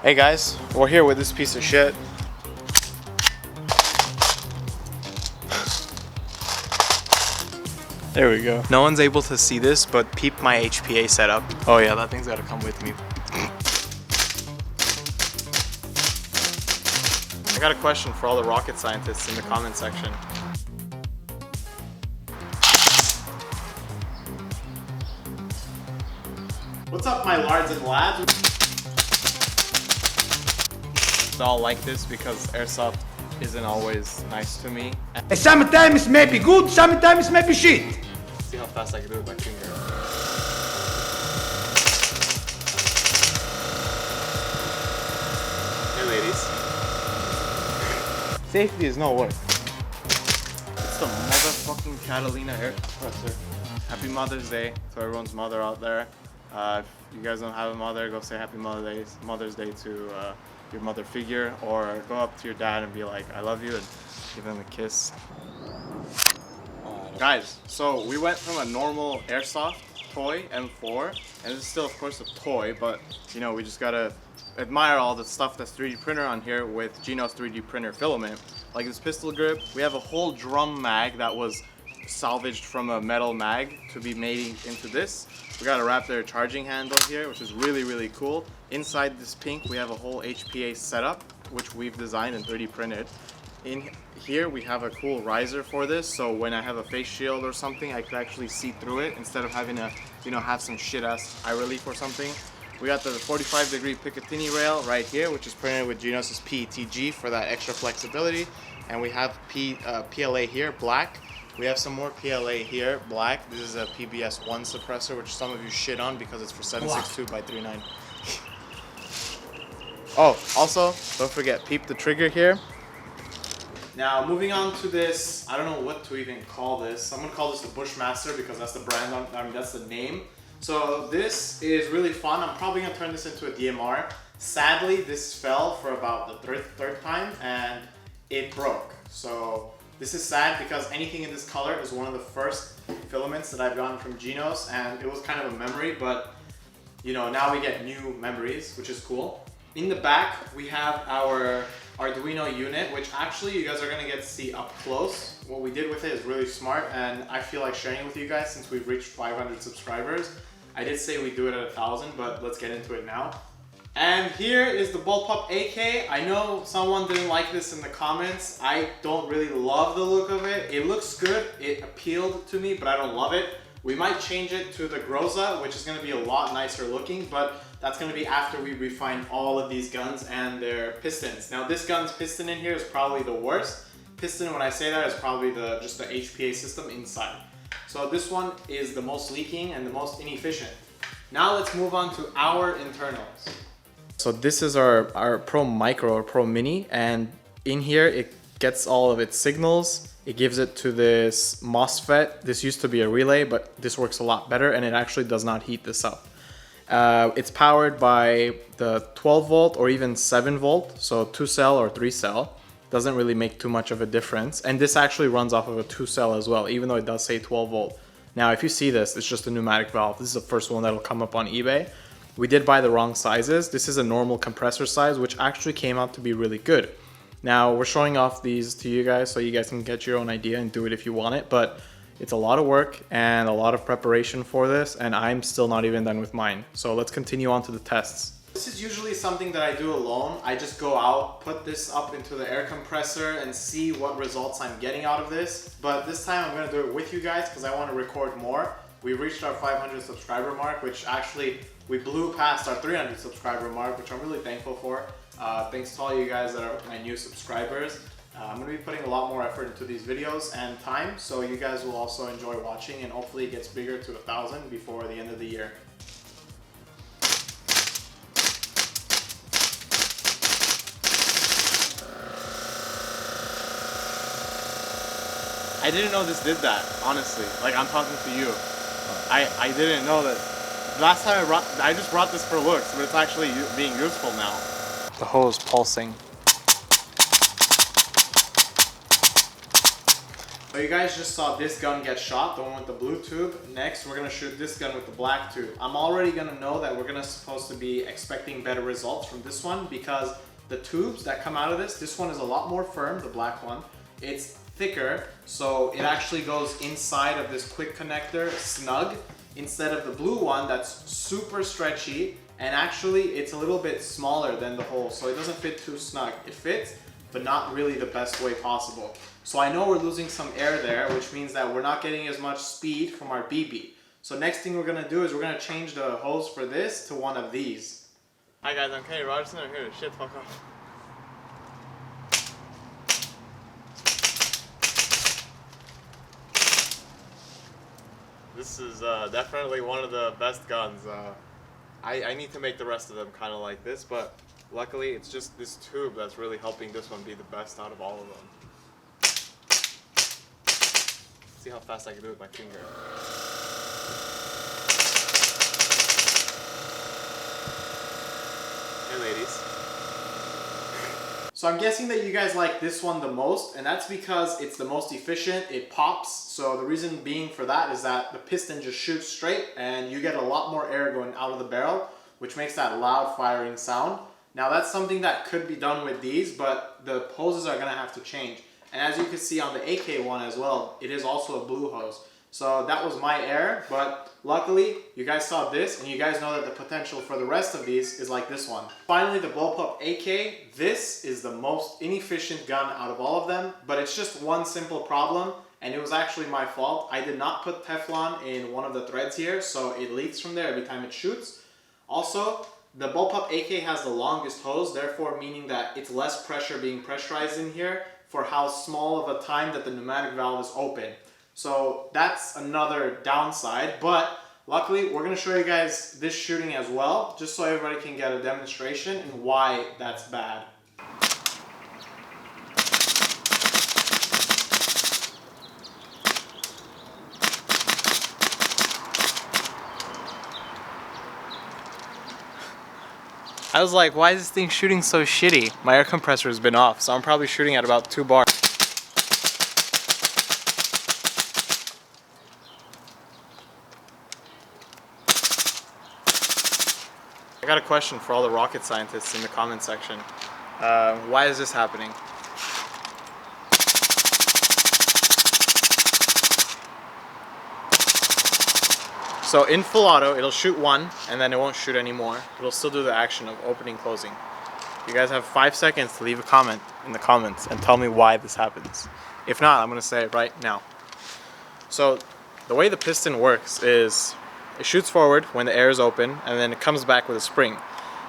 Hey guys, we're here with this piece of shit. There we go. No one's able to see this, but peep my HPA setup. Oh yeah, that thing's gotta come with me. I got a question for all the rocket scientists in the comment section. What's up, my lards and lads? It's all like this because airsoft isn't always nice to me. Sometimes may be good, sometimes may be shit. See how fast I can do it with my finger. Hey ladies. Safety is no work. It's the motherfucking Catalina air compressor. Happy Mother's Day to everyone's mother out there. If you guys don't have a mother, go say Happy Mother's Day to your mother figure, or go up to your dad and be like, I love you, and give him a kiss. Guys, so we went from a normal airsoft toy M4, and this is still of course a toy, but you know, we just gotta admire all the stuff that's 3D printer on here with Jinos 3D printer filament. Like this pistol grip, we have a whole drum mag that was salvaged from a metal mag to be made into this. We got a Raptor charging handle here, which is really cool. Inside this pink, we have a whole HPA setup, which we've designed and 3D printed. In here, we have a cool riser for this, so when I have a face shield or something, I could actually see through it instead of having to, you know, have some shit-ass eye relief or something. We got the 45-degree Picatinny rail right here, which is printed with Jinos' PETG for that extra flexibility. And we have PLA here, black. We have some more PLA here, black. This is a PBS-1 suppressor, which some of you shit on because it's for 7.62x3.9. Oh, also, don't forget, peep the trigger here. Now, moving on to this, I don't know what to even call this. I'm gonna call this the Bushmaster because that's the brand, that's the name. So this is really fun. I'm probably gonna turn this into a DMR. Sadly, this fell for about the third time and it broke. So this is sad because anything in this color is one of the first filaments that I've gotten from Jinos, and it was kind of a memory, but you know, now we get new memories, which is cool. In the back, we have our Arduino unit, which actually you guys are gonna get to see up close. What we did with it is really smart, and I feel like sharing it with you guys since we've reached 500 subscribers. I did say we'd do it at 1,000, but let's get into it now. And here is the bullpup AK. I know someone didn't like this in the comments. I don't really love the look of it. It looks good, it appealed to me, but I don't love it. We might change it to the Groza, which is gonna be a lot nicer looking, but that's gonna be after we refine all of these guns and their pistons. Now this gun's piston in here is probably the worst. Piston, when I say that, is probably just the HPA system inside. So this one is the most leaking and the most inefficient. Now let's move on to our internals. So this is our Pro Micro or Pro Mini, and in here it gets all of its signals. It gives it to this MOSFET. This used to be a relay, but this works a lot better, and it actually does not heat this up. It's powered by the 12 volt or even 7 volt, so 2 cell or 3 cell. Doesn't really make too much of a difference. And this actually runs off of a 2 cell as well, even though it does say 12 volt. Now, if you see this, it's just a pneumatic valve. This is the first one that'll come up on eBay. We did buy the wrong sizes. This is a normal compressor size, which actually came out to be really good. Now, we're showing off these to you guys so you guys can get your own idea and do it if you want it, but it's a lot of work and a lot of preparation for this, and I'm still not even done with mine. So let's continue on to the tests. This is usually something that I do alone. I just go out, put this up into the air compressor and see what results I'm getting out of this. But this time I'm gonna do it with you guys because I want to record more. We reached our 500 subscriber mark, which actually we blew past our 300 subscriber mark, which I'm really thankful for. Thanks to all you guys that are my new subscribers. I'm going to be putting a lot more effort into these videos and time, so you guys will also enjoy watching, and hopefully it gets bigger to 1,000 before the end of the year. I didn't know this did that, honestly. Like, I'm talking to you. I didn't know that. Last time I just brought this for looks, but it's actually being useful now. The hose pulsing. So you guys just saw this gun get shot, the one with the blue tube. Next, we're gonna shoot this gun with the black tube. I'm already gonna know that we're gonna supposed to be expecting better results from this one because the tubes that come out of this one is a lot more firm, the black one. It's thicker, so it actually goes inside of this quick connector snug instead of the blue one that's super stretchy, and actually it's a little bit smaller than the hole, so it doesn't fit too snug. It fits, but not really the best way possible. So I know we're losing some air there, which means that we're not getting as much speed from our BB. So next thing we're gonna do is we're gonna change the hose for this to one of these. Hi guys, I'm Kenny Rogerson. I'm here to shit fuck off. This is definitely one of the best guns. I need to make the rest of them kind of like this, but luckily it's just this tube that's really helping this one be the best out of all of them. See how fast I can do it with my finger. Hey ladies. So I'm guessing that you guys like this one the most, and that's because it's the most efficient, it pops. So the reason being for that is that the piston just shoots straight and you get a lot more air going out of the barrel, which makes that loud firing sound. Now that's something that could be done with these, but the hoses are gonna have to change. And as you can see on the AK one as well, it is also a blue hose. So that was my error, but luckily you guys saw this and you guys know that the potential for the rest of these is like this one. Finally, the bullpup AK, this is the most inefficient gun out of all of them, but it's just one simple problem, and it was actually my fault. I did not put Teflon in one of the threads here, so it leaks from there every time it shoots. Also, the bullpup AK has the longest hose, therefore meaning that it's less pressure being pressurized in here for how small of a time that the pneumatic valve is open. So that's another downside, but luckily we're going to show you guys this shooting as well, just so everybody can get a demonstration and why that's bad. I was like, why is this thing shooting so shitty? My air compressor has been off, so I'm probably shooting at about 2 bars. I got a question for all the rocket scientists in the comment section. Why is this happening? So in full auto, it'll shoot one, and then it won't shoot anymore. It'll still do the action of opening, closing. You guys have 5 seconds to leave a comment in the comments and tell me why this happens. If not, I'm gonna say it right now. So the way the piston works is it shoots forward when the air is open, and then it comes back with a spring.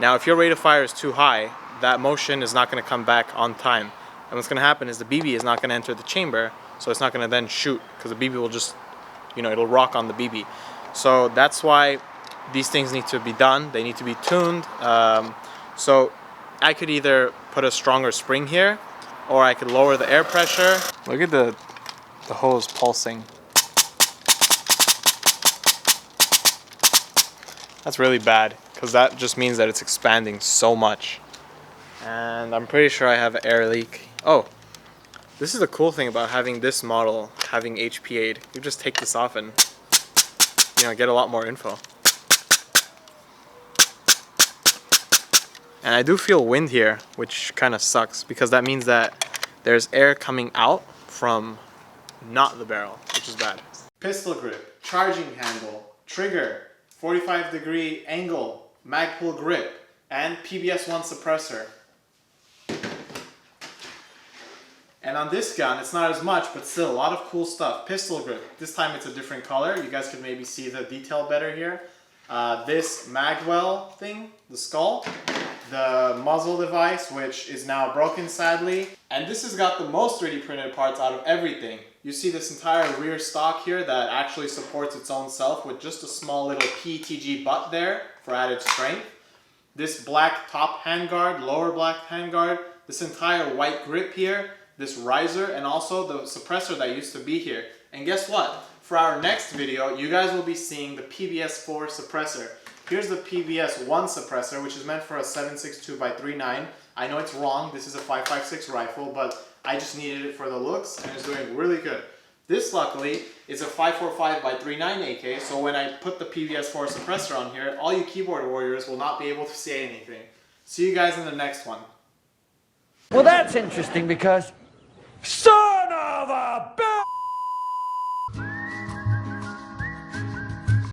Now, if your rate of fire is too high, that motion is not gonna come back on time. And what's gonna happen is the BB is not gonna enter the chamber, so it's not gonna then shoot, because the BB will just, it'll rock on the BB. So that's why these things need to be done. They need to be tuned. So I could either put a stronger spring here, or I could lower the air pressure. Look at the hose pulsing. That's really bad, because that just means that it's expanding so much. And I'm pretty sure I have an air leak. Oh, this is the cool thing about having this model, having HPA'd. You just take this off and get a lot more info. And I do feel wind here, which kind of sucks, because that means that there's air coming out from not the barrel, which is bad. Pistol grip, charging handle, trigger, 45-degree angle, mag pull grip, and PBS1 suppressor. And on this gun, it's not as much, but still a lot of cool stuff. Pistol grip. This time it's a different color. You guys could maybe see the detail better here. This magwell thing, the skull. The muzzle device, which is now broken sadly. And this has got the most 3D printed parts out of everything. You see this entire rear stock here that actually supports its own self with just a small little PETG butt there for added strength. This black top handguard, lower black handguard. This entire white grip here. This riser, and also the suppressor that used to be here. And guess what? For our next video, you guys will be seeing the PBS4 suppressor. Here's the PBS1 suppressor, which is meant for a 7.62 by 3.9. I know it's wrong, this is a 5.56 rifle, but I just needed it for the looks, and it's doing really good. This, luckily, is a 545 by 39 AK, so when I put the PVS4 suppressor on here, all you keyboard warriors will not be able to say anything. See you guys in the next one. Well, that's interesting because so